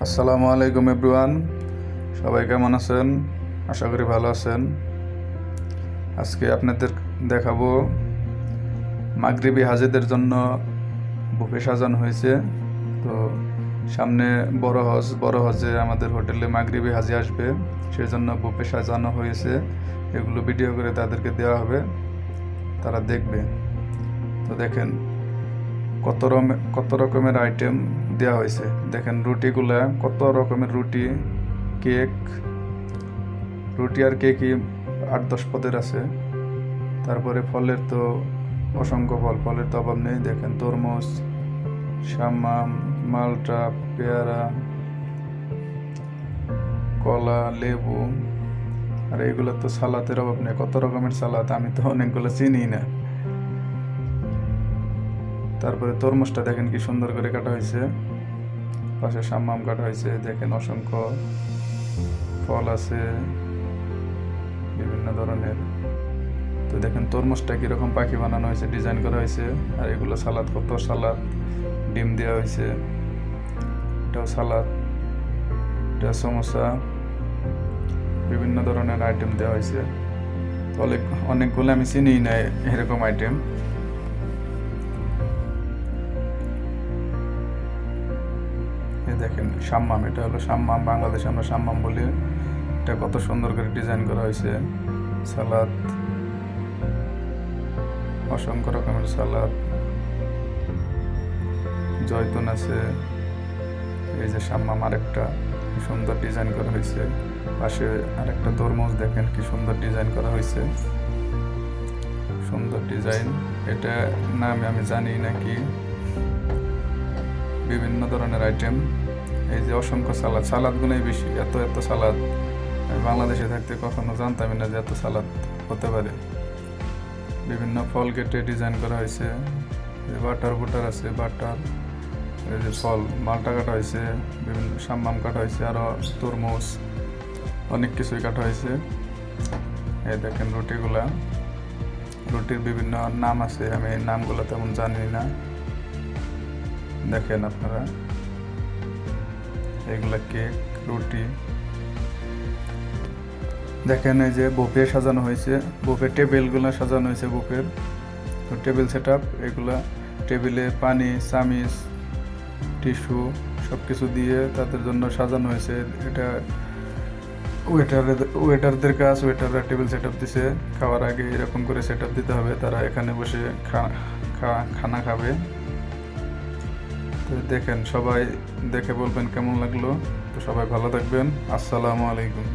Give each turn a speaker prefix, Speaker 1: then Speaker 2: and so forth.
Speaker 1: আসসালামু আলাইকুম এভরিওয়ান, সবাই কেমন আছেন? আশা করি ভালো আছেন। আজকে আপনাদের দেখাবো মাগরিবি হাজিদের জন্য বুফে সাজানো হয়েছে। তো সামনে বড় হজে আমাদের হোটেলে মাগরিবি হাজি আসবে, সেই জন্য বুফে সাজানো হয়েছে। এগুলো ভিডিও করে তাদেরকে দেওয়া হবে, তারা দেখবে। তো দেখেন কত রকমের আইটেম দেওয়া হয়েছে। দেখেন রুটিগুলা, কত রকমের রুটি আর কেকই 8-10 পদের আছে। তারপরে ফলের তো অসংখ্য ফলের তো অভাব নেই। দেখেন তরমুজ, শাম্মাম, মালটা, পেয়ারা, কলা, লেবু। আর এইগুলো তো সালাতের অভাব নেই, কত রকমের সালাদ, আমি তো অনেকগুলো চিনি না। তারপরে তরমুজটা দেখেন কি সুন্দর করে কাটা হয়েছে, পাশে শাম্মাম কাটা হয়েছে। দেখেন অসংখ্য ফল আছে বিভিন্ন ধরনের। তো দেখেন তরমুজটা কীরকম পাখি বানানো হয়েছে, ডিজাইন করা হয়েছে। আর এগুলো সালাদ, কত সালাদ, ডিম দেওয়া হয়েছে। এটাও সালাদ, এটা সমোসা, বিভিন্ন ধরনের আইটেম দেওয়া হয়েছে। অনেকগুলো আমি চিনি না এরকম আইটেম। দেখেন শাম্মাম, এটা হলো শাম্মাম, বাংলাদেশে আমরা শাম্মাম বলি। এটা কত সুন্দর করে ডিজাইন করা হয়েছে। সালাদ, অসংখ্য রকমের সালাদ, জয়তুন আছে। এই যে শাম্মাম আরেকটা সুন্দর ডিজাইন করা হয়েছে। পাশে আরেকটা তরমুজ, দেখেন কি সুন্দর ডিজাইন করা হয়েছে, সুন্দর ডিজাইন। এটা নাম আমি জানি নাকি। বিভিন্ন ধরনের আইটেম। এই যে অসংখ্য সালাদগুলোই বেশি, এত সালাদ আমি বাংলাদেশে থাকতে কখনো জানতামই না যে এত সালাদ হতে পারে। বিভিন্ন ফল কেটে ডিজাইন করা হয়েছে। বুটার আছে, বাটার, এই যে ফল, মালটা কাটা হয়েছে, বিভিন্ন শাম্মাম কাটা হয়েছে, আরও তরমুজ, অনেক কিছুই কাটা হয়েছে। এই দেখেন রুটির বিভিন্ন নাম আছে, আমি এই নামগুলো তেমন জানি না। দেখেন আপনারা, এগুলা কেক, রুটি। দেখেন এই যে বুফে সাজানো হয়েছে, বুফে টেবিলগুলো সাজানো হয়েছে বুফের। তো টেবিল সেট আপ, এগুলা টেবিলে পানি, চামিচ, টিস্যু সব কিছু দিয়ে তাদের জন্য সাজানো হয়েছে। এটা ওয়েটারদের কাজ, ওয়েটাররা টেবিল সেট আপ দিছে। খাওয়ার আগে এরকম করে সেট আপ দিতে হবে, তারা এখানে বসে খানা খাবে। তো দেখেন, সবাই দেখে বলবেন কেমন লাগলো। তো সবাই ভালো থাকবেন। আসসালামু আলাইকুম।